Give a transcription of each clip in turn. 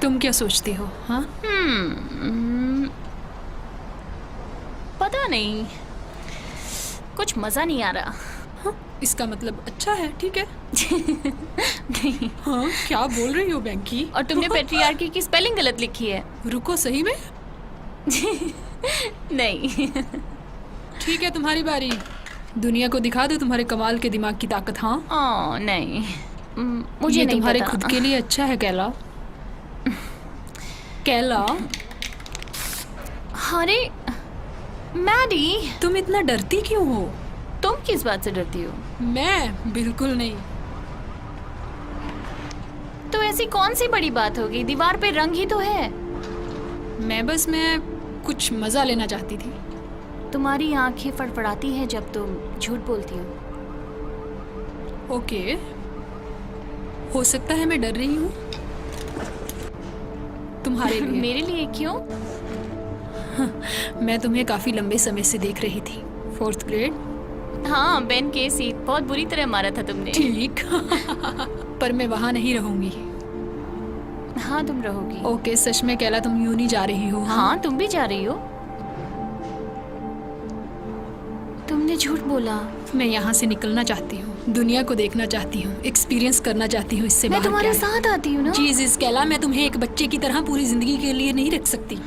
तुम क्या सोचती हो? हाँ, पता नहीं, कुछ मजा नहीं आ रहा। हाँ, इसका मतलब अच्छा है, ठीक है। नहीं। हाँ, क्या बोल रही हो बैंकी? और तुमने पेट्रियार्की की स्पेलिंग गलत लिखी है। रुको, सही में? नहीं। ठीक है, तुम्हारी बारी। दुनिया को दिखा दो तुम्हारे कमाल के दिमाग की ताकत। हाँ, ओह नहीं, मुझे ये नहीं तुम्हारे पता। खुद के लिए अच्छा है कैला। कैला, अरे मैडी, तुम इतना डरती क्यों हो? तुम किस बात से डरती हो? मैं बिल्कुल नहीं। तो ऐसी कौन सी बड़ी बात होगी, दीवार पे रंग ही तो है। मैं कुछ मजा लेना चाहती थी। तुम्हारी आंखें फड़फड़ाती हैं जब तुम झूठ बोलती हो। ओके, हो सकता है मैं डर रही हूँ तुम्हारे लिए। मेरे लिए क्यों? मैं तुम्हें काफी लंबे समय से देख रही थी। 4th grade. हाँ, बेन केसी, बहुत बुरी तरह मारा था तुमने। ठीक। पर मैं वहां नहीं रहूंगी। हाँ, तुम रहोगी। ओके, सच में कैला तुम यूं नहीं जा रही हो? हाँ, तुम भी जा रही हो। तुमने झूठ बोला। मैं यहाँ से निकलना चाहती हूँ, दुनिया को देखना चाहती हूँ, एक्सपीरियंस करना चाहती हूँ। इससे मैं बाहर तुम्हारे क्या है? साथ आती हूँ ना। जीसस कैला, मैं तुम्हें एक बच्चे की तरह पूरी जिंदगी के लिए नहीं रख सकती।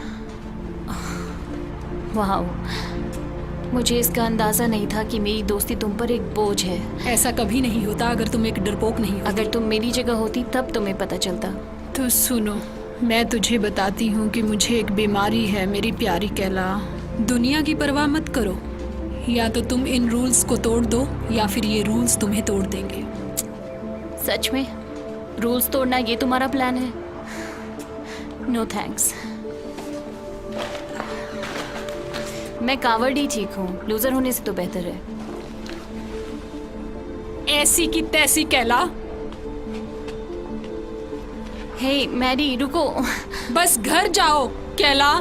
वाह, मुझे इसका अंदाजा नहीं था कि मेरी दोस्ती तुम पर एक बोझ है। ऐसा कभी नहीं होता अगर तुम एक डरपोक नहीं होती। अगर तुम मेरी जगह होती तब तुम्हें पता चलता। तो सुनो, मैं तुझे बताती हूँ कि मुझे एक बीमारी है मेरी प्यारी कैला। दुनिया की परवाह मत करो, या तो तुम इन रूल्स को तोड़ दो या फिर ये रूल्स तुम्हें तोड़ देंगे। सच में? रूल्स तोड़ना ये तुम्हारा प्लान है? No thanks. मैं कावर्ड ही ठीक हूँ, लूजर होने से तो बेहतर है। ऐसी की तैसी कैला। हे मैरी, रुको। बस घर जाओ कैला।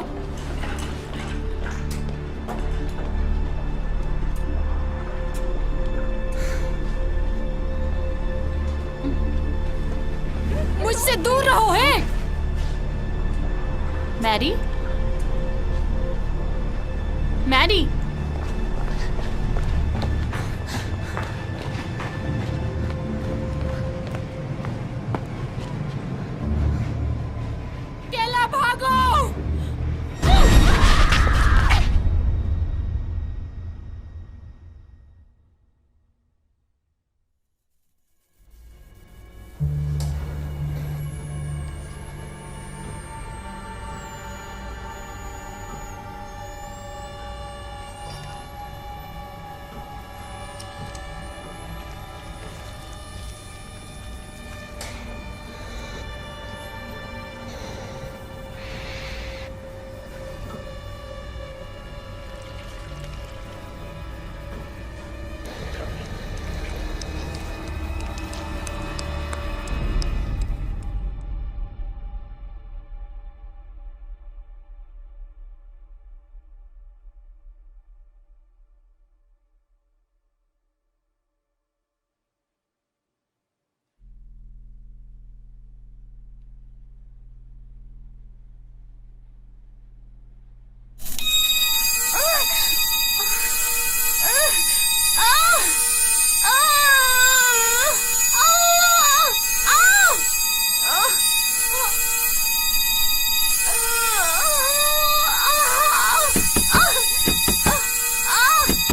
मुझसे दूर रहो। है मैरी, मैरी, कैला, भागो।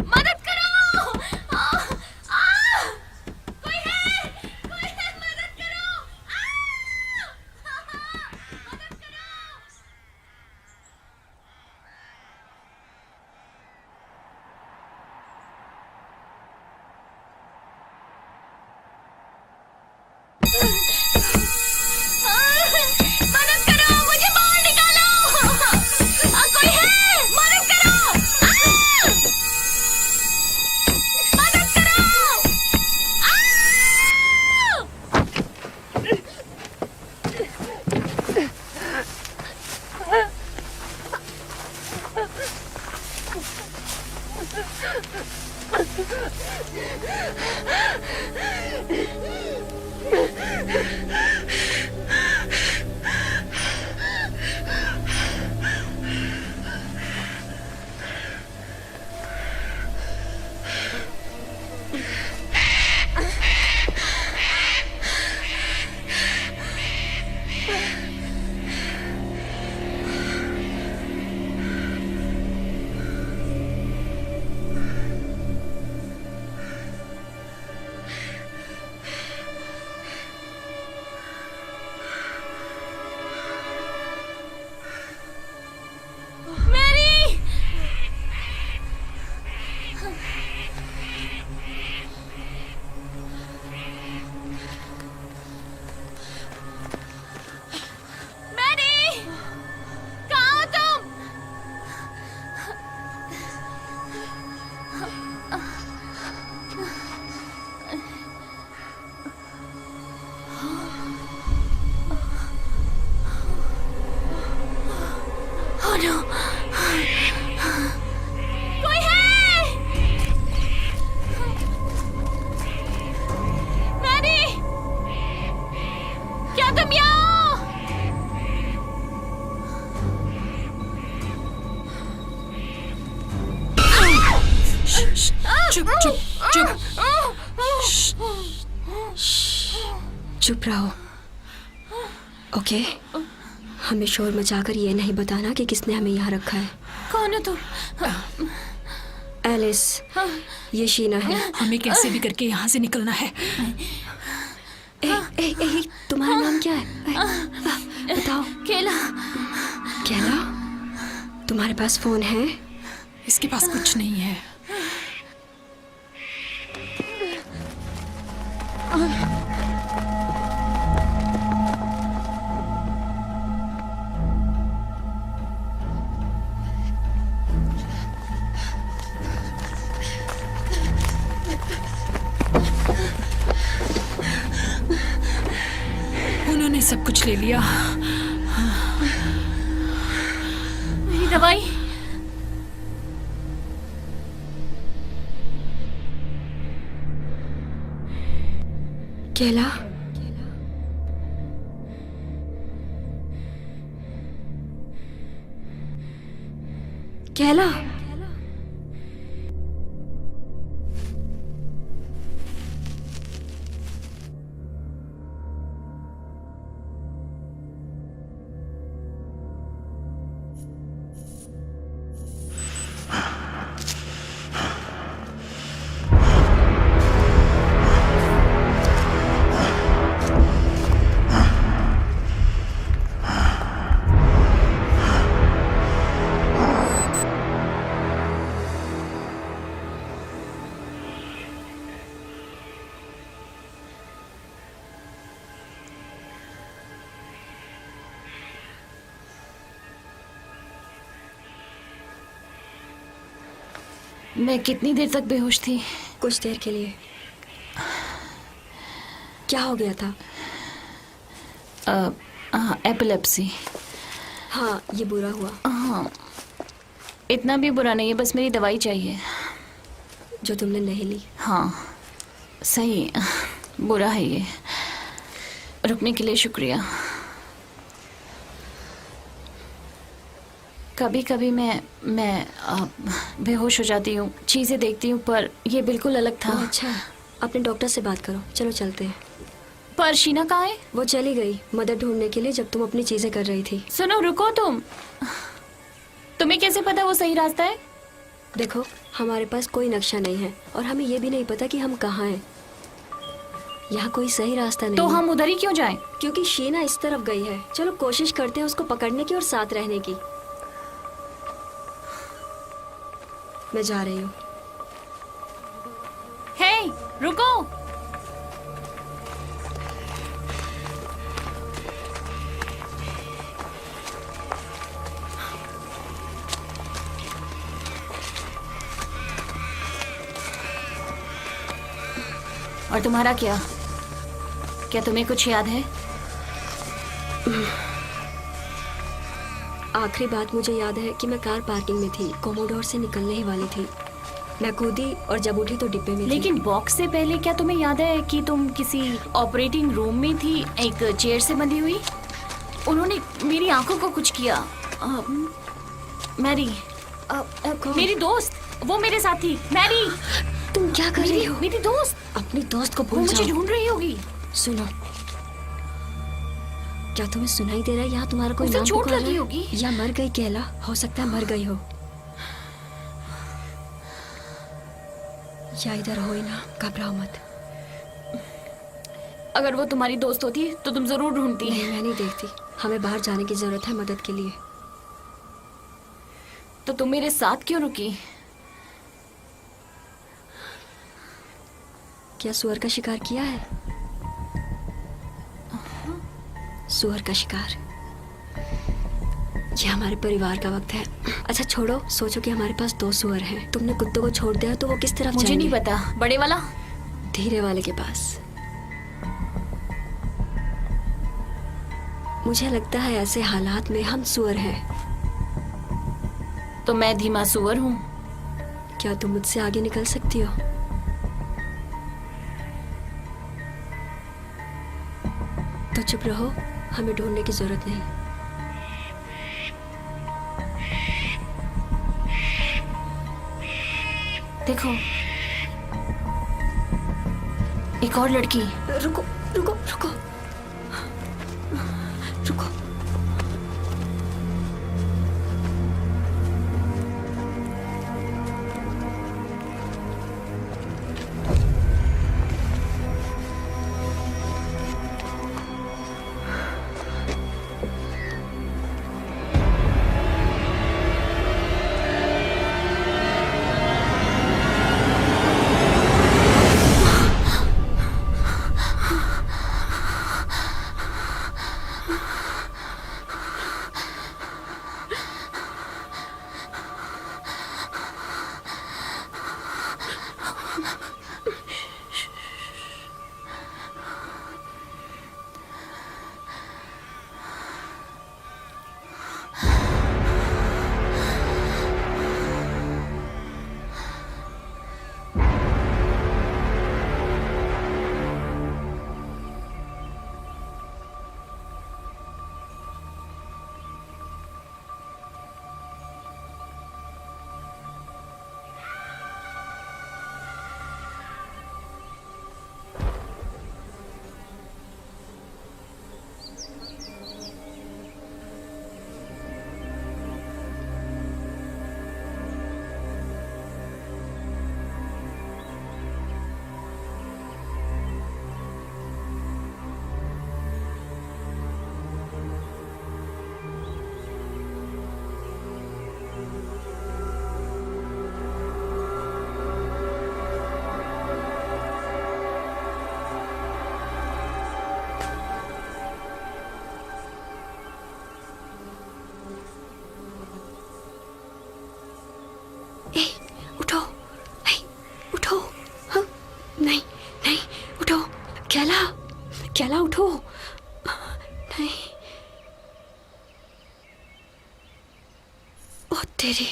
मदद करो! कोई है? मदद करो! मदद करो! मदद करो, मुझे बाहर निकालो! कोई है? मदद करो! मदद करो! चुप रहो। ओके, हमें शोर मचाकर ये नहीं बताना कि किसने हमें यहाँ रखा है। कौन हो तुम? एलिस, ये शीना है। हमें कैसे भी करके यहाँ से निकलना है। तुम्हारा नाम क्या है? बताओ। केला। केला, तुम्हारे पास फोन है? इसके पास कुछ नहीं है। उन्होंने सब कुछ ले लिया। मेरी दवाई। केला, केला, मैं कितनी देर तक बेहोश थी? कुछ देर के लिए। क्या हो गया था? एपिलेप्सी। हाँ, ये बुरा हुआ। हाँ, इतना भी बुरा नहीं है, बस मेरी दवाई चाहिए। जो तुमने नहीं ली। हाँ, सही। बुरा है ये। रुकने के लिए शुक्रिया। कभी कभी मैं बेहोश हो जाती हूँ, चीज़ें देखती हूँ, पर ये बिल्कुल अलग था। अच्छा, अपने डॉक्टर से बात करो। चलो चलते हैं। पर शीना कहाँ है? वो चली गई मदद ढूंढने के लिए जब तुम अपनी चीजें कर रही थी। सुनो, रुको। तुम्हें कैसे पता वो सही रास्ता है? देखो, हमारे पास कोई नक्शा नहीं है और हमें ये भी नहीं पता कि हम कहाँ हैं। यहाँ कोई सही रास्ता नहीं तो है। हम उधर ही क्यों जाएं? क्योंकि शीना इस तरफ गई है। चलो कोशिश करते हैं उसको पकड़ने की और साथ रहने की। मैं जा रही हूँ। हे, रुको। और तुम्हारा क्या तुम्हें कुछ याद है? आखिरी बात मुझे याद है कि मैं कार पार्किंग में थी, कोमोडोर से निकलने ही वाली थी। मैं कूदी और जब उठी तो डिब्बे में थी। लेकिन बॉक्स से पहले क्या तुम्हें याद है कि तुम किसी ऑपरेटिंग रूम में थी, एक चेयर से बंधी हुई? उन्होंने मेरी आंखों को कुछ किया। मैरी, मेरी दोस्त, वो मेरे साथ थी। मैरी, तुम क्या कर रही हो? मेरी दोस्त। अपनी दोस्त को वो भूल मुझे जाओ। ढूंढ रही होगी। सुनो, क्या तुम्हें सुनाई दे रहा है? यहाँ तुम्हारा कोई उसे नाम चोट पुकार लगी रहा है? होगी। या मर गई केला? हो सकता है मर गई हो। या इधर हो ही ना, घबराओ मत। अगर वो तुम्हारी दोस्त होती तो तुम जरूर ढूंढती। नहीं, मैं नहीं देखती। हमें बाहर जाने की जरूरत है मदद के लिए। तो तुम मेरे साथ क्यों रुकी? क्या सुअर का शिकार किया है? सुअर का शिकार। ये हमारे परिवार का वक्त है। अच्छा छोड़ो, सोचो कि हमारे पास 2 सुअर हैं। तुमने कुत्तों को छोड़ दिया तो वो किस तरफ मुझे जाएंगे? नहीं पता। बड़े वाला? धीरे वाले के पास। मुझे लगता है ऐसे हालात में हम सुअर हैं। तो मैं धीमा सुअर हूँ। क्या तुम मुझसे आगे निकल सकती हो? तो चुप रहो, हमें ढूंढने की जरूरत नहीं। देखो, एक और लड़की। रुको रुको रुको रुको। उठो, उठो। हाँ, नहीं नहीं, उठो। कैला, कैला उठो। नहीं। ओ तेरी।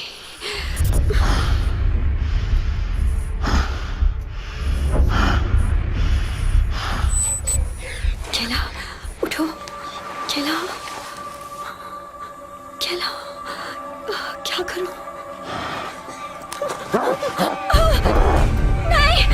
कैला उठो, कैला, कैला, क्या करूं? नहीं।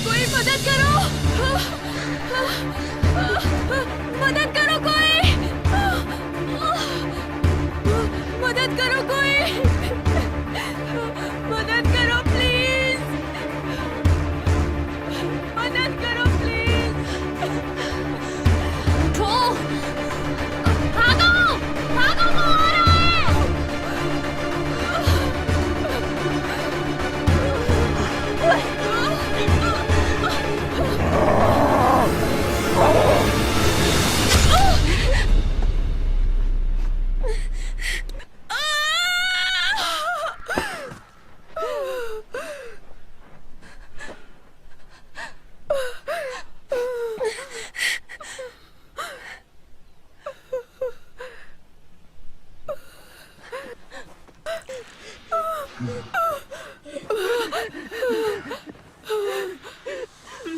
कोई मदद करो, मदद करो कोई, मदद करो कोई, मदद करो प्लीज, मदद करो प्लीज। उठो, भागो, भागो, वो आ रहा है।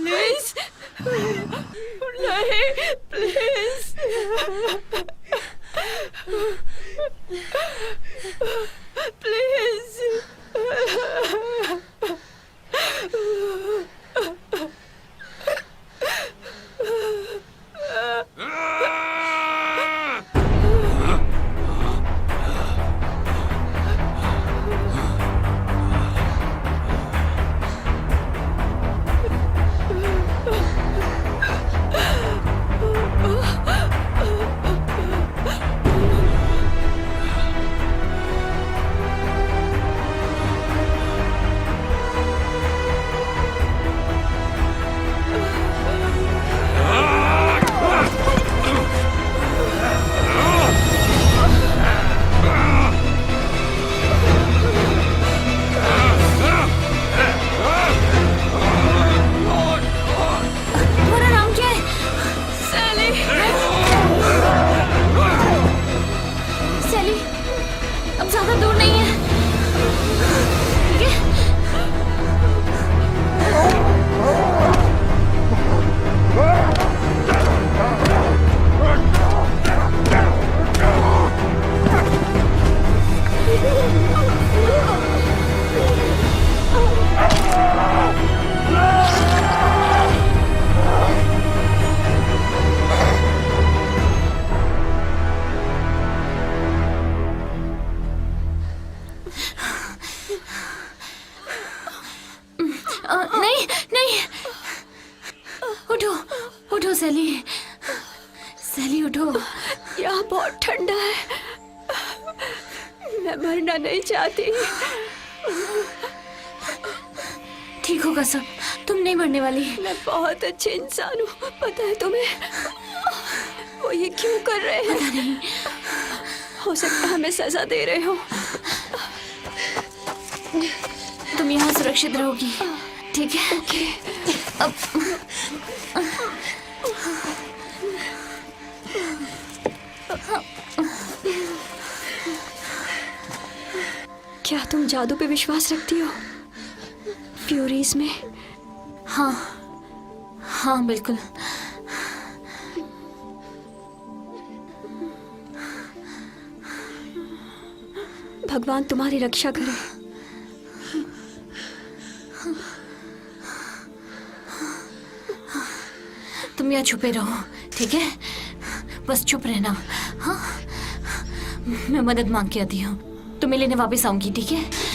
प्लीज नहीं, प्लीज प्लीज। नहीं नहीं, उठो उठो सैली, सैली उठो। यहाँ बहुत ठंडा है, मैं मरना नहीं चाहती। ठीक होगा सब, तुम नहीं मरने वाली। मैं बहुत अच्छे इंसान हूँ, पता है तुम्हें? वो ये क्यों कर रहे हैं? पता नहीं, हो सकता है हमें सजा दे रहे हो। तुम यहाँ सुरक्षित रहोगी, ठीक है? ओके। अब क्या तुम जादू पे विश्वास रखती हो? फ्यूरीज में? हाँ हाँ बिल्कुल। भगवान तुम्हारी रक्षा करे। तुम यहाँ छुपे रहो, ठीक है? बस चुप रहना। हाँ, मैं मदद मांग के आती हूँ, तुम्हें लेने वापस आऊंगी, ठीक है?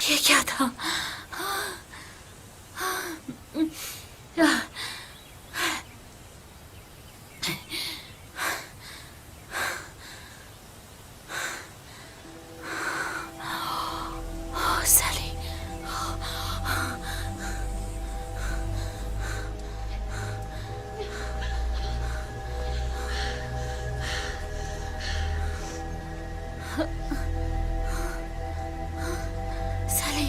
ये क्या था? सैली, सैली,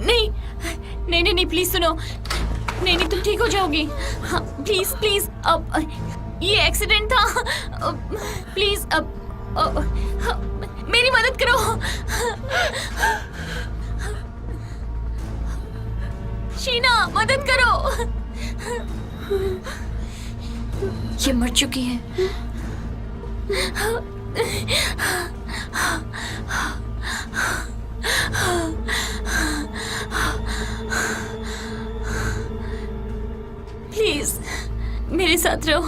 नहीं नहीं नहीं नहीं, प्लीज सुनो। नहीं नहीं, तुम ठीक हो जाओगी। हाँ प्लीज प्लीज, अब ये एक्सीडेंट था। प्लीज अब मेरी मदद करो। शीना, मदद करो। ये मर चुकी है। प्लीज मेरे साथ रहो।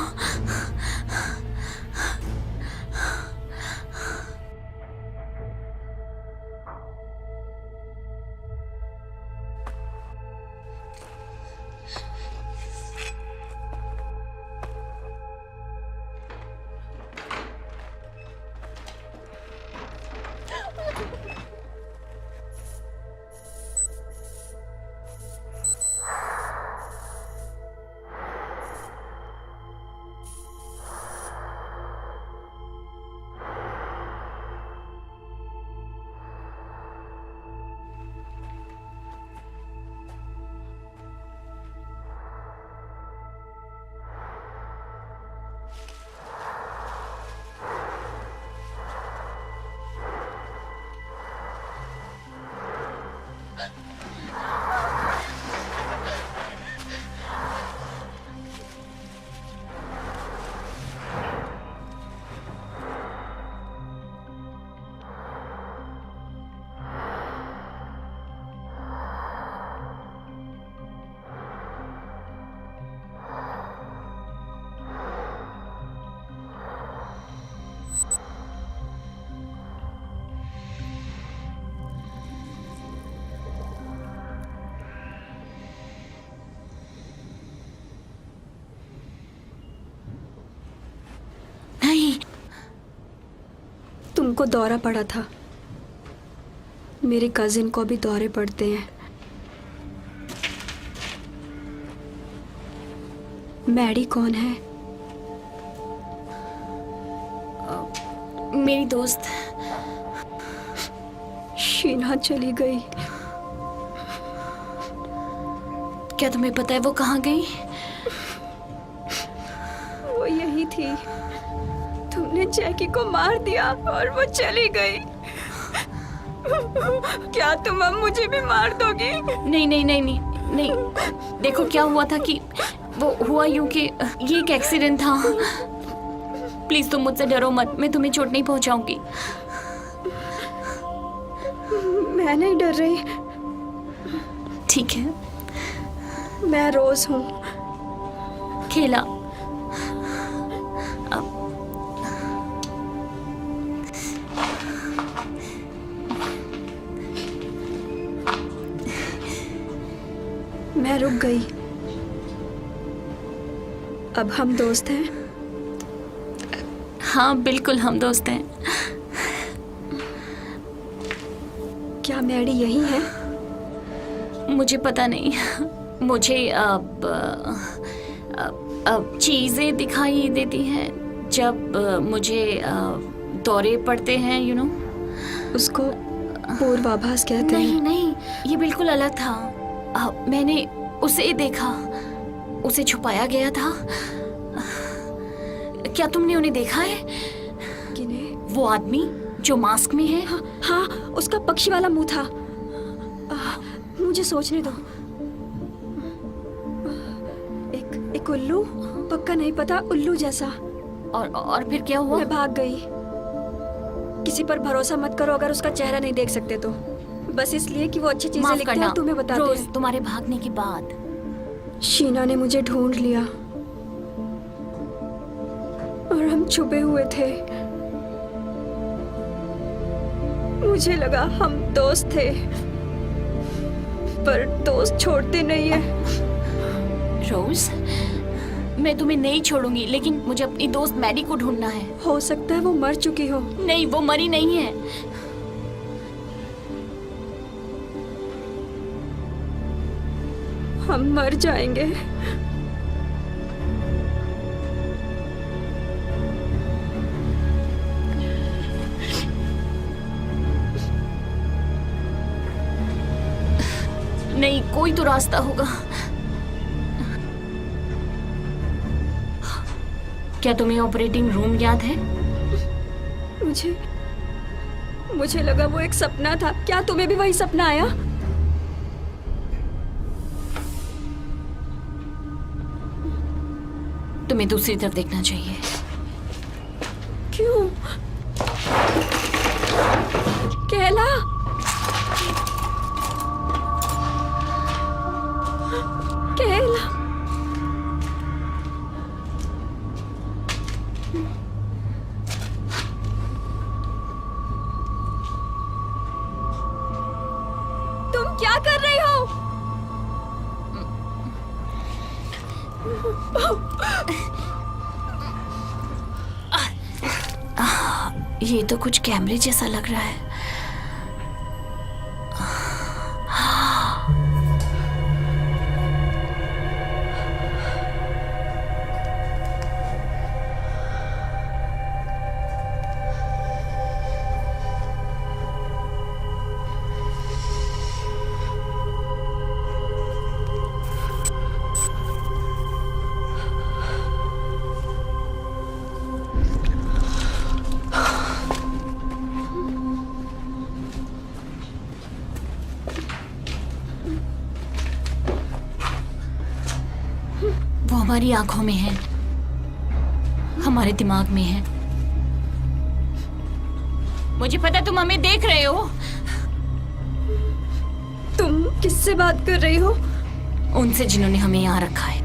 नहीं, तुमको दौरा पड़ा था। मेरे कजिन को भी दौरे पड़ते हैं। मैडी कौन है? मेरी दोस्त। शीना चली गई। क्या तुम्हें पता है वो कहाँ गई? वो यही थी। तुमने जैकी को मार दिया और वो चली गई। क्या तुम अब मुझे भी मार दोगी? नहीं नहीं नहीं नहीं नहीं, देखो क्या हुआ था कि वो हुआ यूं कि ये एक एक्सीडेंट था। प्लीज तुम मुझसे डरो मत, मैं तुम्हें चोट नहीं पहुंचाऊंगी। मैं नहीं डर रही। ठीक है। मैं रोज हूँ। खेला। मैं रुक गई। अब हम दोस्त हैं। हाँ बिल्कुल, हम दोस्त हैं। क्या मैडी यही है? मुझे पता नहीं। मुझे अब चीजें दिखाई देती हैं जब मुझे दौरे पड़ते हैं, यू नो। उसको पूर्वाभास कहते हैं। नहीं नहीं, ये बिल्कुल अलग था। मैंने उसे देखा, उसे छुपाया गया था। क्या तुमने उन्हें देखा है? किन्हें? वो आदमी जो मास्क में है। हाँ, उसका पक्षी वाला मुंह था। मुझे सोचने दो। एक उल्लू, पक्का नहीं पता, उल्लू जैसा। और फिर क्या हुआ? मैं भाग गई। किसी पर भरोसा मत करो अगर उसका चेहरा नहीं देख सकते तो। बस इसलिए कि वो अच्छी चीजें माफ लिखते हैं करना, और तुम्हें बताते रोज हैं। तुम्हारे भागने के बाद शीना ने मुझे ढूंढ लिया और हम छुपे हुए थे। मुझे लगा हम दोस्त थे, पर दोस्त छोड़ते नहीं है। रोज, मैं तुम्हें नहीं छोड़ूंगी, लेकिन मुझे अपनी दोस्त मैडी को ढूंढना है। हो सकता है वो मर चुकी हो। नहीं, वो मरी नहीं है। हम मर जाएंगे। नहीं, कोई तो रास्ता होगा। क्या तुम्हें ऑपरेटिंग रूम याद है? मुझे लगा वो एक सपना था। क्या तुम्हें भी वही सपना आया? तुम्हें दूसरी तरफ देखना चाहिए। क्यों? केला, केला, तुम क्या कर रही हो? ये तो कुछ कैमरे जैसा लग रहा है। वो हमारी आंखों में है, हमारे दिमाग में है। मुझे पता तुम हमें देख रहे हो। तुम किससे बात कर रही हो? उनसे जिन्होंने हमें यहाँ रखा है।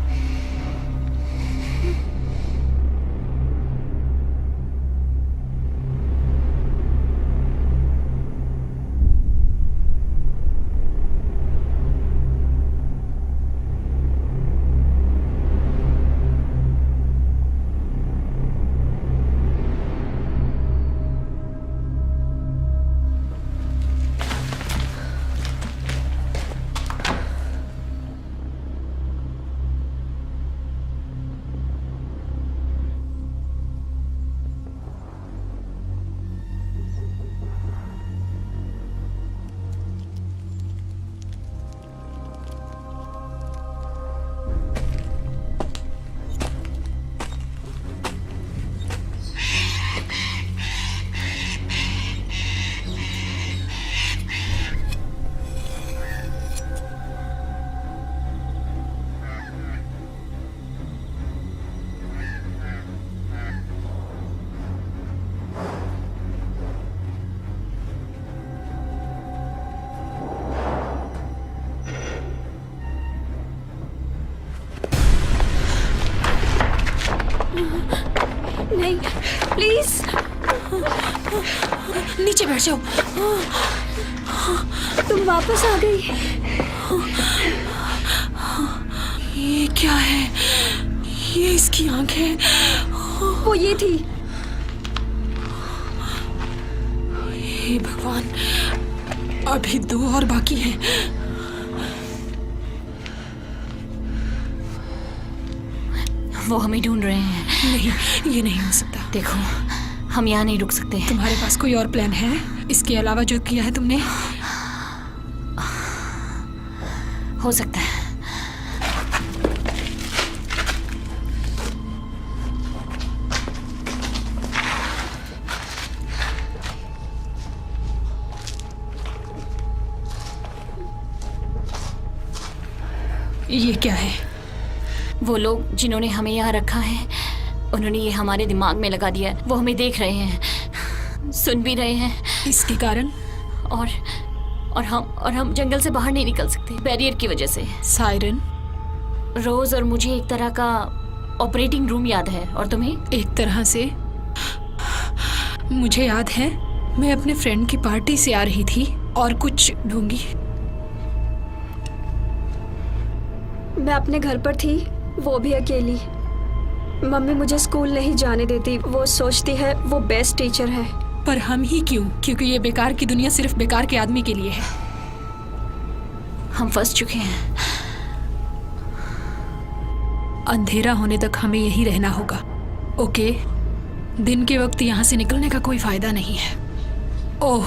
नहीं, प्लीज नीचे बैठ जाओ। तुम वापस आ गई। ये क्या है? ये इसकी आंखें। वो ये थी। हे भगवान, अभी 2 और बाकी हैं। वो हमें ढूंढ रहे हैं। नहीं, ये नहीं हो सकता। देखो, हम यहाँ नहीं रुक सकते। तुम्हारे पास कोई और प्लान है इसके अलावा जो किया है तुमने? हो सकता है। ये क्या है? वो लोग जिन्होंने हमें यहाँ रखा है, उन्होंने ये हमारे दिमाग में लगा दिया है। वो हमें देख रहे हैं, सुन भी रहे हैं। इसके कारण? और हम जंगल से बाहर नहीं निकल सकते, बैरियर की वजह से। सायरन, रोज और मुझे एक तरह का ऑपरेटिंग रूम याद है, और तुम्हें? एक तरह से मुझे याद है, मैं अपने फ्रेंड की पार्टी से आ रही थी और कुछ ढूंढी। मैं अपने घर पर थी, वो भी अकेली। मम्मी मुझे स्कूल नहीं जाने देती। वो सोचती है वो बेस्ट टीचर है। पर हम ही क्यों? क्योंकि ये बेकार की दुनिया सिर्फ बेकार के आदमी के लिए है। हम फंस चुके हैं। अंधेरा होने तक हमें यही रहना होगा। ओके, दिन के वक्त यहाँ से निकलने का कोई फायदा नहीं है। ओह,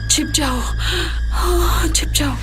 छिप जाओ। छिप जाओ।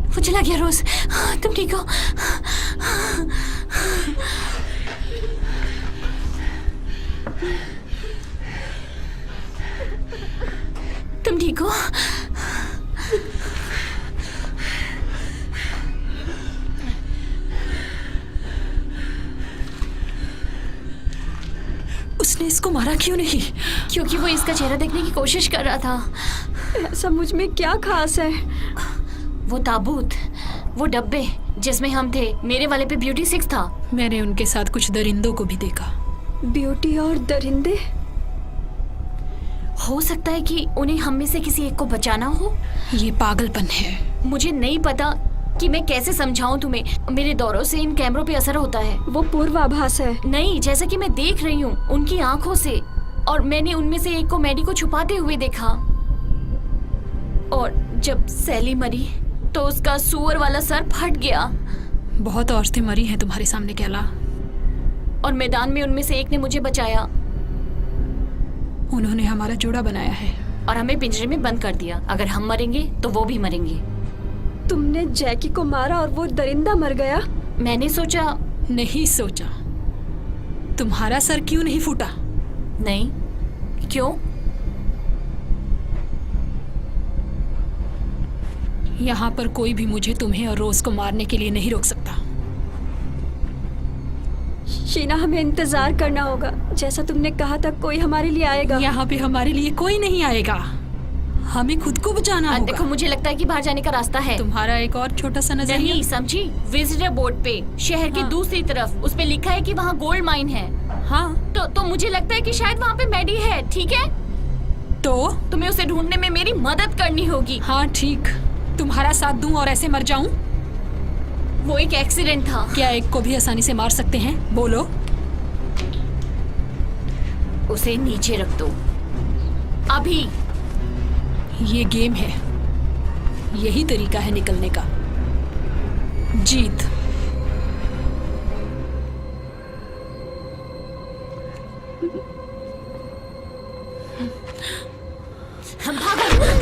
वो चला गया। रोज, तुम ठीक हो? तुम ठीक हो? उसने इसको मारा क्यों नहीं? क्योंकि वो इसका चेहरा देखने की कोशिश कर रहा था। ऐसा मुझ में क्या खास है? वो ताबूत, वो डब्बे जिसमें हम थे, मेरे वाले पे ब्यूटी 6 था। मैंने उनके साथ कुछ दरिंदों को भी देखा। ब्यूटी और दरिंदे? हो सकता है कि उन्हें हम में से किसी एक को बचाना हो। ये पागलपन है। मुझे नहीं पता कि मैं कैसे समझाऊं तुम्हें। मेरे दौरों से इन कैमरों पे असर होता है। वो पूर्वाभास है। नहीं, जैसा कि मैं देख रही हूँ उनकी आंखों से, और मैंने उनमें से एक को मैडी को छुपाते हुए देखा। और जब सैली मरी तो उसका सुअर वाला सर फट गया। बहुत औरतें मरी हैं तुम्हारे सामने कैला। और मैदान में उनमें से एक ने मुझे बचाया। उन्होंने हमारा जोड़ा बनाया है और हमें पिंजरे में बंद कर दिया। अगर हम मरेंगे तो वो भी मरेंगे। तुमने जैकी को मारा और वो दरिंदा मर गया? मैंने सोचा। नहीं सोचा। तुम्हारा सर क्यों नहीं फूटा? नहीं। क्यों? यहाँ पर कोई भी मुझे, तुम्हें और रोज को मारने के लिए नहीं रोक सकता। शीना, हमें इंतजार करना होगा। जैसा तुमने कहा था, कोई हमारे लिए आएगा। यहाँ पे हमारे लिए कोई नहीं आएगा। हमें खुद को बचाना होगा। देखो, मुझे लगता है कि बाहर जाने का रास्ता है। तुम्हारा एक और छोटा सा नजरिया। नहीं समझी? विजिटर बोर्ड पे शहर की दूसरी तरफ उस पे लिखा है कि वहाँ गोल्ड माइन है। हाँ, तो मुझे लगता है कि शायद वहाँ पे मैडी है। ठीक है, तो तुम्हें उसे ढूंढने में मेरी मदद करनी होगी। हाँ ठीक, तुम्हारा साथ दूं और ऐसे मर जाऊं? वो एक एक्सीडेंट था। क्या एक को भी आसानी से मार सकते हैं? बोलो। उसे नीचे रख दो अभी। ये गेम है, यही तरीका है निकलने का। जीत। भागो।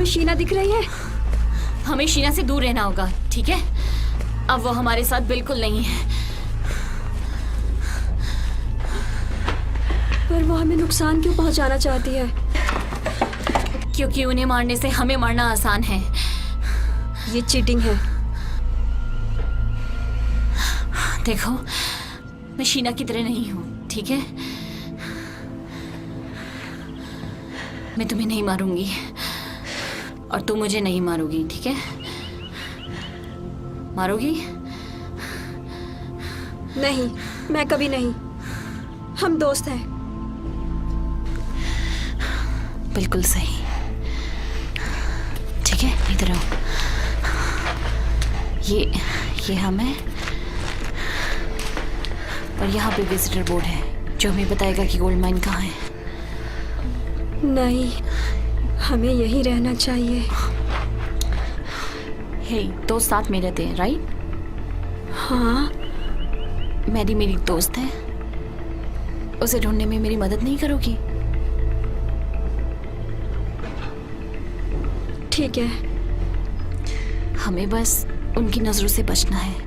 शीना दिख रही है। हमें शीना से दूर रहना होगा, ठीक है? अब वो हमारे साथ बिल्कुल नहीं है। पर वो हमें नुकसान क्यों पहुंचाना चाहती है? क्योंकि उन्हें मारने से हमें मारना आसान है। ये चीटिंग है। देखो, मैं शीना की तरह नहीं हूँ, ठीक है? मैं तुम्हें नहीं मारूंगी और तुम मुझे नहीं मारोगी, ठीक है? मारोगी? नहीं, मैं कभी नहीं। हम दोस्त हैं। बिल्कुल सही। ठीक है, इधर आओ। ये हम हैं और यहाँ पे विजिटर बोर्ड है जो हमें बताएगा कि गोल्ड माइन कहाँ है। नहीं, हमें यहीं रहना चाहिए। हे, दोस्त साथ में रहते हैं, राइट? हाँ। मैरी मेरी दोस्त है, उसे ढूंढने में मेरी मदद नहीं करोगी? ठीक है। हमें बस उनकी नजरों से बचना है।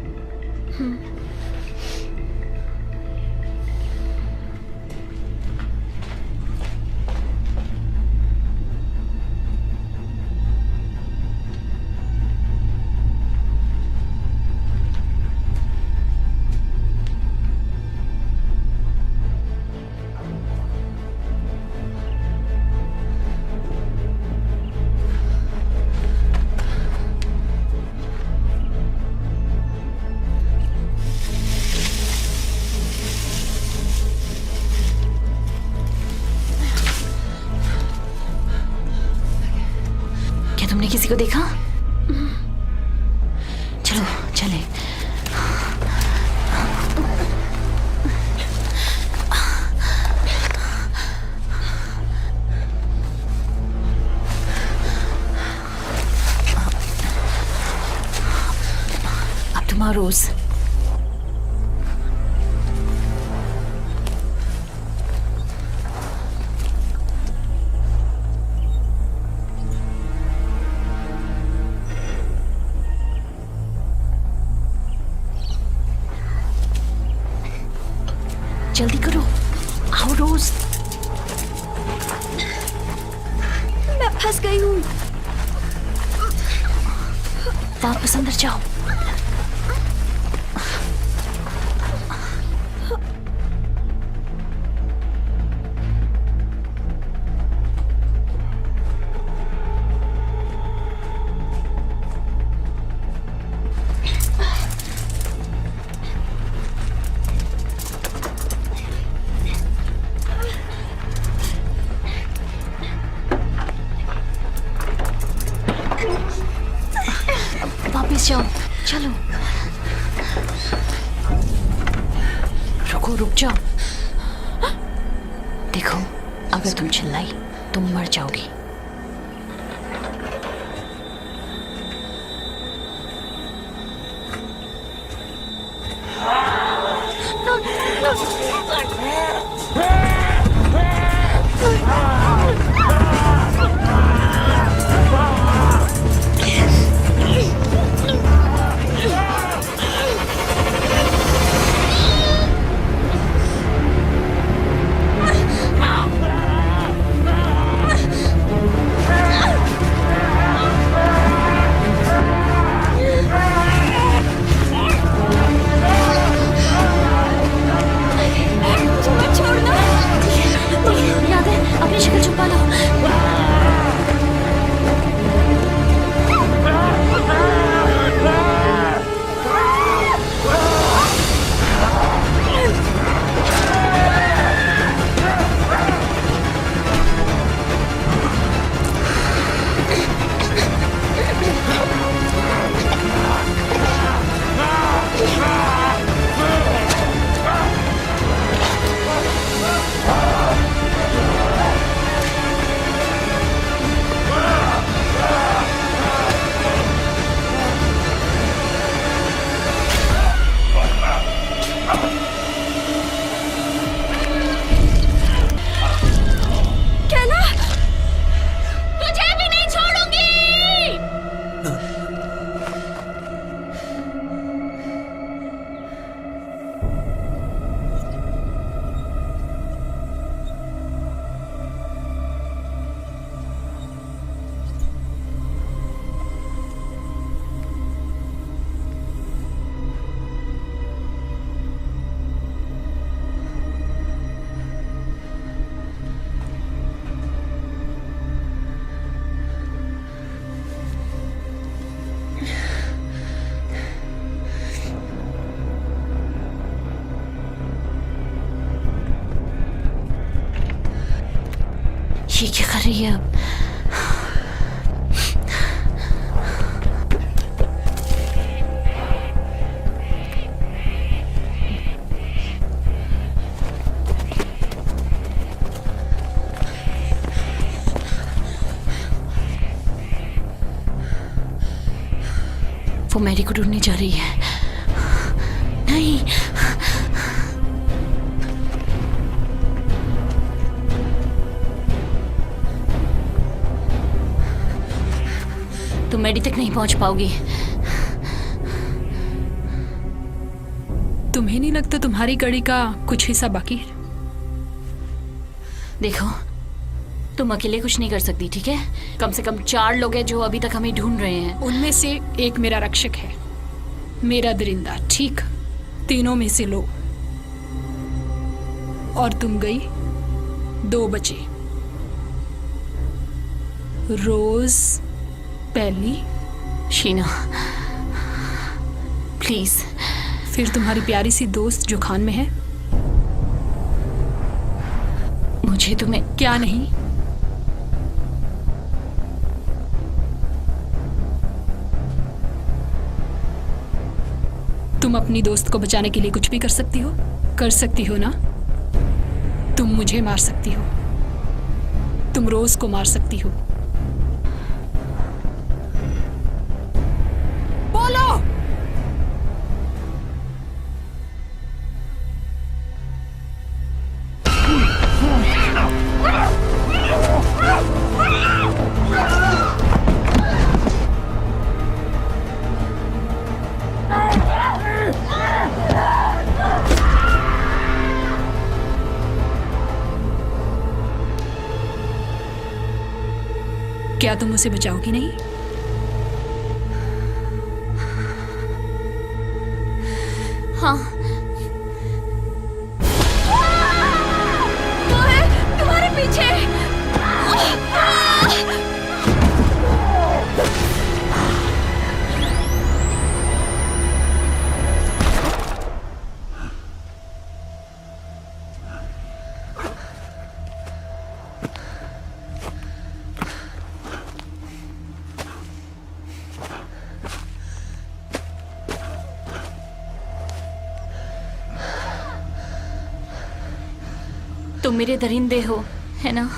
तुमने किसी को देखा? चलो चले। अब तुम्हारा रोज जल्दी करो, आओ रोज। मैं फंस गई हूँ। वापस अंदर जाओ। वापस जाओ, चलो। रुको, रुक जाओ। देखो, अगर तुम चिल्लाई तुम मर जाओगी। ये क्या कर रही है अब? वो मैरी को ढूंढने जा रही है। नहीं, तुम मैडी तक नहीं पहुंच पाओगी। तुम्हें नहीं लगता तुम्हारी कड़ी का कुछ हिस्सा बाकी है? देखो, तुम अकेले कुछ नहीं कर सकती, ठीक है? कम से कम 4 लोग हैं जो अभी तक हमें ढूंढ रहे हैं। उनमें से एक मेरा रक्षक है, मेरा दरिंदा, ठीक? तीनों में से लो। और तुम गई, 2 बचे। रोज, पहली, शीना, प्लीज। फिर तुम्हारी प्यारी सी दोस्त जो खान में है। मुझे तुम्हें क्या नहीं? तुम अपनी दोस्त को बचाने के लिए कुछ भी कर सकती हो? कर सकती हो ना? तुम मुझे मार सकती हो, तुम रोज को मार सकती हो। बोलो। क्या तुम उसे बचाओगी नहीं? हाँ, वो है तुम्हारे पीछे। तुम मेरे दरिंदे हो, है ना?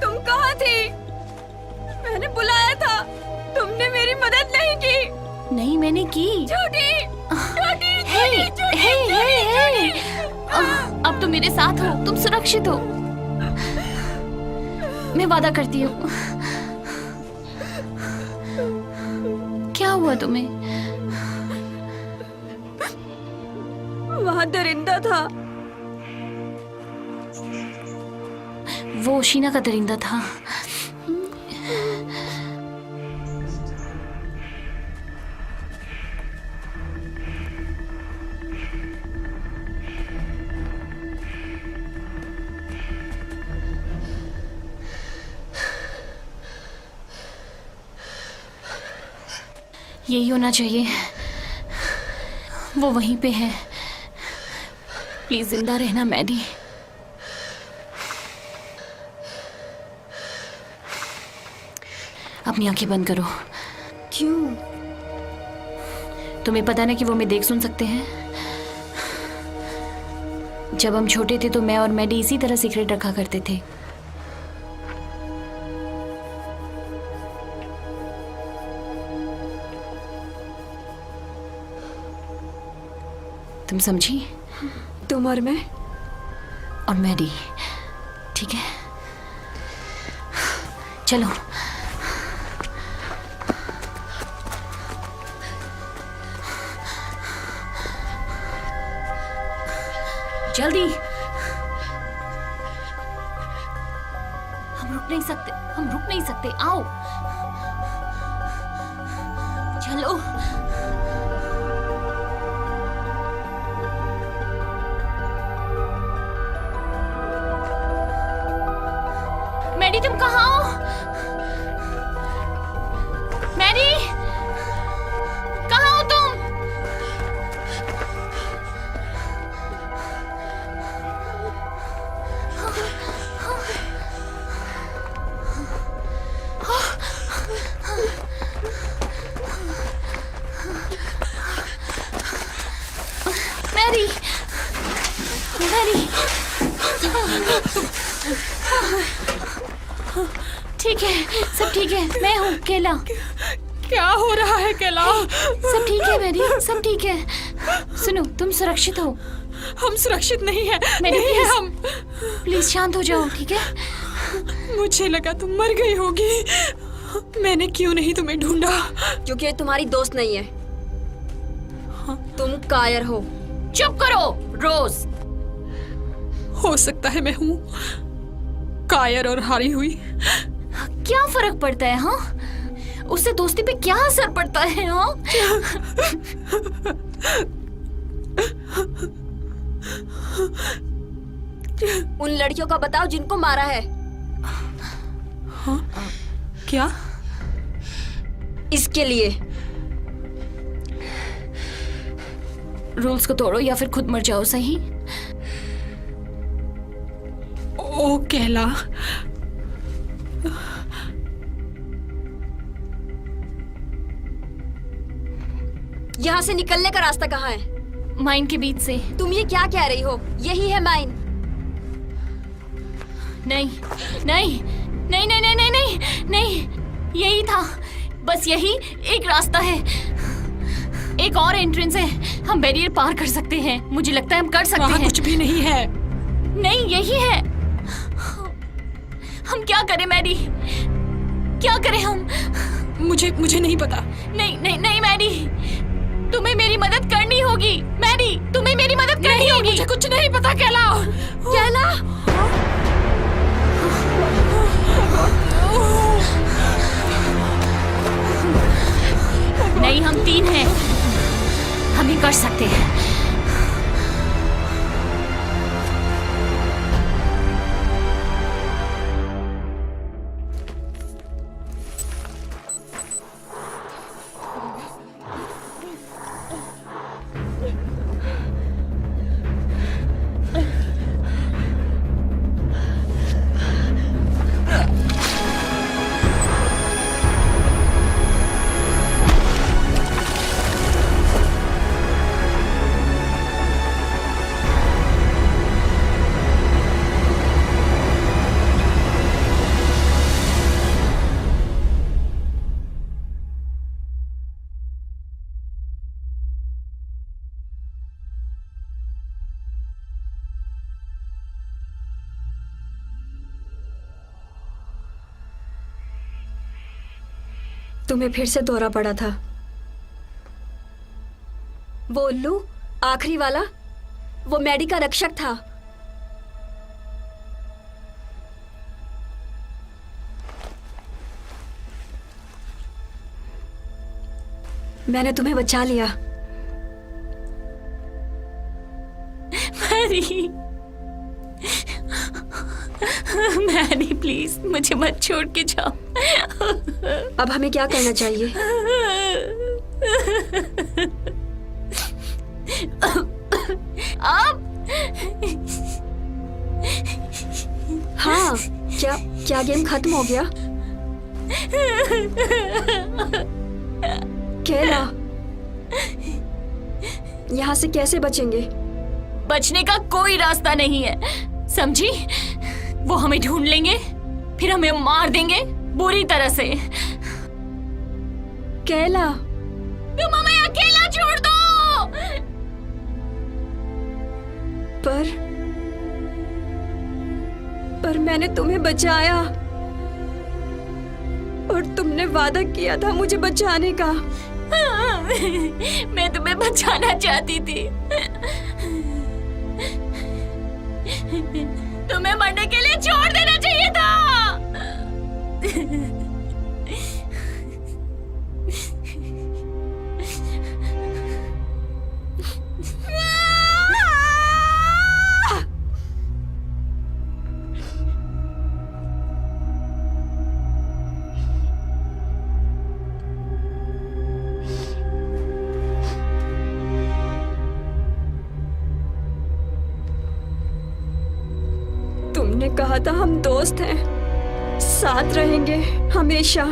तुम कहाँ थी? मैंने बुलाया था, तुमने मेरी मदद नहीं की। नहीं, मैंने की। झूठी, झूठी, हे, झूठी, हे, हे, हे। झूठी। अब तुम मेरे साथ हो, तुम सुरक्षित हो। मैं वादा करती हूँ। क्या हुआ तुम्हें? वहाँ दरिंदा था। वो शीना का दरिंदा था। यही होना चाहिए, वो वहीं पे है। प्लीज जिंदा रहना मैडी। अपनी आंखें बंद करो। क्यों? तुम्हें पता ना कि वो हमें देख सुन सकते हैं। जब हम छोटे थे तो मैं और मैडी इसी तरह सीक्रेट रखा करते थे। तुम समझी? तुम और मैं? और मैडी, ठीक है? चलो। जल्दी। हम रुक नहीं सकते, आओ चलो। मैडी तुम कहाँ हो? मैडी कहाँ हो तुम? मैरी, मैरी, ठीक है, सब ठीक है। मैं हूँ केला। क्या हो रहा है केला? सब ठीक है मैरी, सब ठीक है। सुनो, तुम सुरक्षित हो। हम सुरक्षित नहीं है, मैरी नहीं है प्लीज, हम। प्लीज शांत हो जाओ, ठीक है? मुझे लगा तुम मर गई होगी। मैंने क्यों नहीं तुम्हें ढूंढा? क्योंकि ये तुम्हारी दोस्त नहीं है, तुम कायर हो। चुप करो रोज। हो सकता है मैं हूँ कायर और हारी हुई। क्या फर्क पड़ता है? हाँ, उससे दोस्ती पे क्या असर पड़ता है? हाँ, उन लड़कियों का बताओ जिनको मारा है। हाँ? क्या? इसके लिए रूल्स को तोड़ो या फिर खुद मर जाओ, सही? ओ केला, यहाँ से निकलने का रास्ता कहाँ है? माइन के बीच से। तुम ये क्या कह रही हो? यही है माइन। नहीं नहीं नहीं नहीं नहीं नहीं नहीं नहीं, यही था, बस यही एक रास्ता है। एक और एंट्रेंस है, हम बैरियर पार कर सकते हैं। मुझे लगता है हम कर सकते वहाँ हैं। कुछ भी नहीं है। नहीं, यही है। हम क्या करें मैडी, क्या करें हम? मुझे नहीं पता। नहीं नहीं नहीं मैडी, तुम्हें मेरी मदद करनी होगी। मैडी, तुम्हें मेरी मदद करनी होगी। मुझे कुछ नहीं पता केला। केला, नहीं, हम 3 हैं, हम ये कर सकते हैं। तुम्हें फिर से दौरा पड़ा था। वो उल्लू, आखिरी वाला, वो मैडी का रक्षक था। मैंने तुम्हें बचा लिया। मैरी, मैरी प्लीज मुझे मत छोड़ के जाओ। अब हमें क्या करना चाहिए? अब हाँ, क्या गेम खत्म हो गया? केला, यहाँ से कैसे बचेंगे? बचने का कोई रास्ता नहीं है, समझी? वो हमें ढूंढ लेंगे, फिर हमें मार देंगे बुरी तरह से। केला, तुम हमें अकेला छोड़ दो। पर मैंने तुम्हें बचाया और तुमने वादा किया था मुझे बचाने का। मैं तुम्हें बचाना चाहती थी, तुम्हें मरने के लिए छोड़ देना चाहिए था। तुमने कहा था हम दोस्त हैं, साथ रहेंगे हमेशा।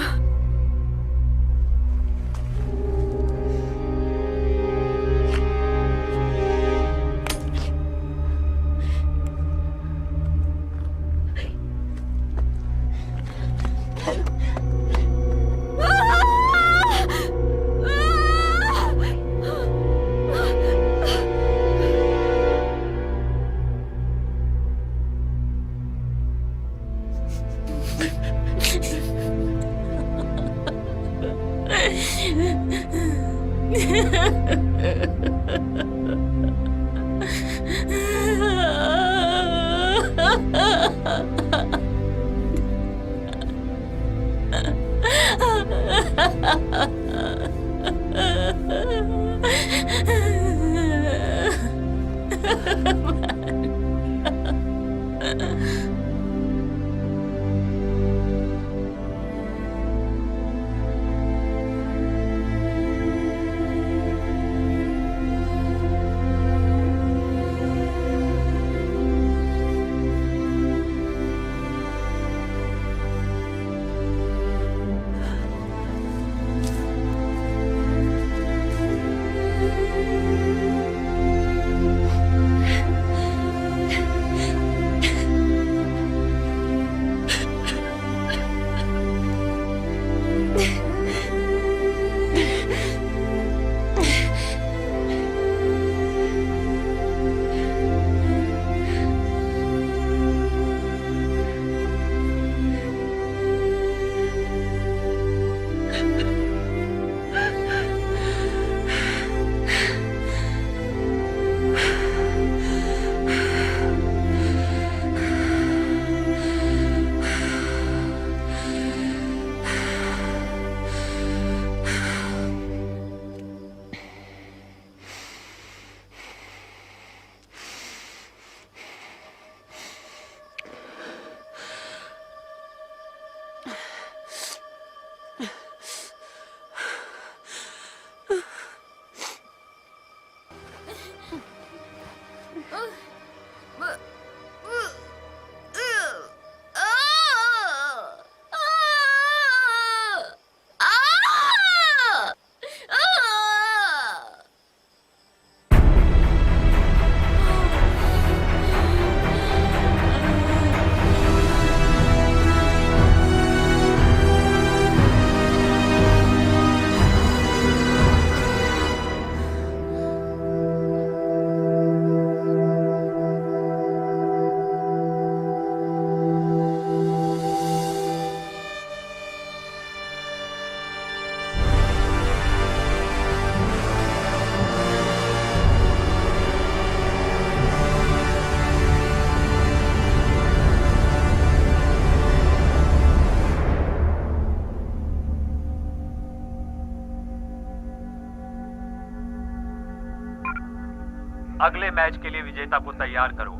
अगले मैच के लिए विजेता को तैयार करो।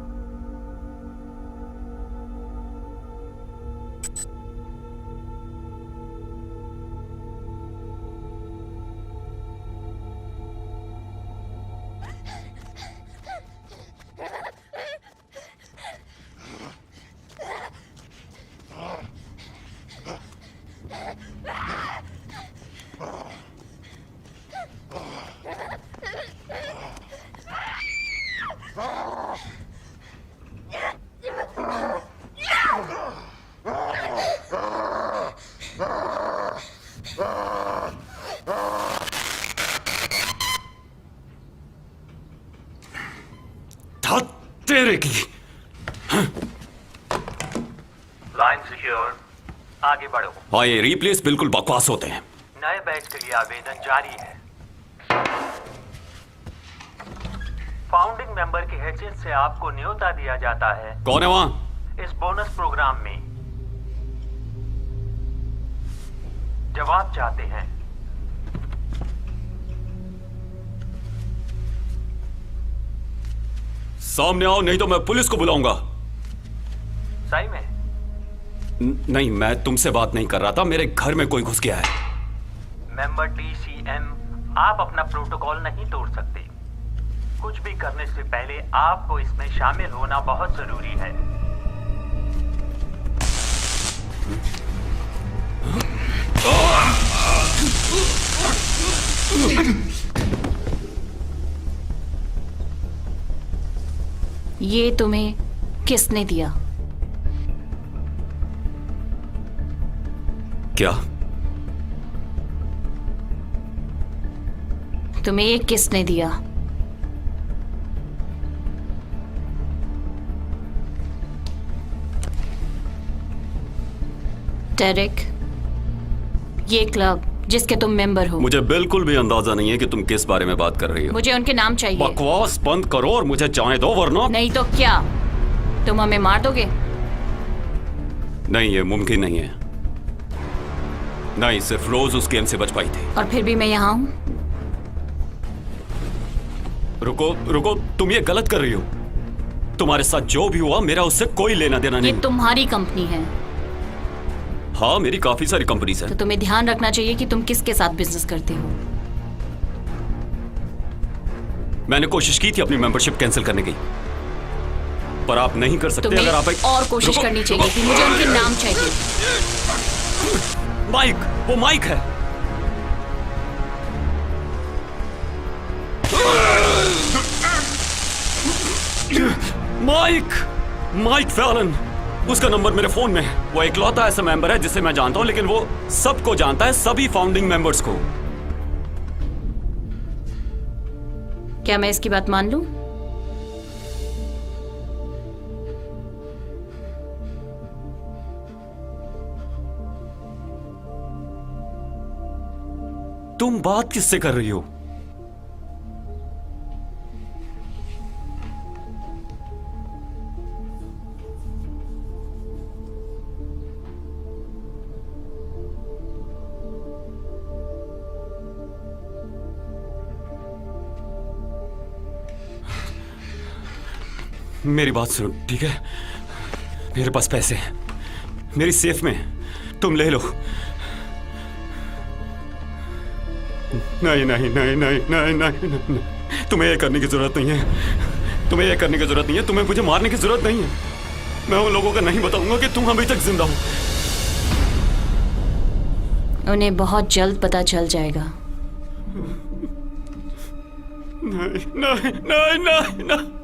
तेरे की लाइन सिक्योर, आगे बढ़ो। हाँ, ये रिप्लेस बिल्कुल बकवास होते हैं। नए बैच के लिए आवेदन जारी है। फाउंडिंग मेंबर की हैसियत से आपको न्योता दिया जाता है कौन है वहां? इस बोनस प्रोग्राम में। जवाब चाहते हैं? सामने आओ नहीं तो मैं पुलिस को बुलाऊंगा। सही में? नहीं, मैं तुमसे बात नहीं कर रहा था, मेरे घर में कोई घुस गया है। मेंबर DCM, आप अपना प्रोटोकॉल नहीं तोड़ सकते। कुछ भी करने से पहले आपको इसमें शामिल होना बहुत जरूरी है। ये तुम्हें किसने दिया? क्या? तुम्हें ये किसने दिया? डेरिक, ये क्लब जिसके तुम मेंबर हो, मुझे बिल्कुल भी अंदाजा नहीं है कि तुम किस बारे में बात कर रही हो। मुझे उनके नाम चाहिए। बकवास बंद करो और मुझे जाने दो, वरना नहीं तो क्या, तुम हमें मार दोगे? नहीं, ये मुमकिन नहीं है। नहीं, सिर्फ रोज उस गेम से बच पाई थी। और फिर भी मैं यहाँ हूँ। रुको रुको, तुम ये गलत कर रही हो। तुम्हारे साथ जो भी हुआ मेरा उससे कोई लेना देना ये नहीं। तुम्हारी कंपनी है, हाँ, मेरी काफी सारी कंपनीज तो हैं। तुम्हें ध्यान रखना चाहिए कि तुम किसके साथ बिजनेस करते हो। मैंने कोशिश की थी अपनी मेंबरशिप कैंसिल करने की, पर आप नहीं कर सकते। तुम्हें अगर आप और कोशिश रुको, करनी चाहिए कि मुझे उनके नाम चाहिए। माइक, वो माइक है। माइक फैलन, उसका नंबर मेरे फोन में है। वो इकलौता ऐसा मेंबर है जिसे मैं जानता हूं, लेकिन वो सबको जानता है, सभी फाउंडिंग मेंबर्स को। क्या मैं इसकी बात मान लूं? तुम बात किससे कर रही हो? मेरी बात सुनो, ठीक है? मेरे पास पैसे हैं, मेरी सेफ में, तुम ले लो। नहीं नहीं नहीं नहीं नहीं नहीं नहीं, तुम्हें ये करने की जरूरत नहीं है। तुम्हें ये करने की जरूरत नहीं है। तुम्हें मुझे मारने की जरूरत नहीं है। मैं उन लोगों को नहीं बताऊंगा कि तुम अभी तक जिंदा हो। उन्हें बहुत जल्द पता चल जाएगा। नहीं नहीं नहीं नहीं, नहीं।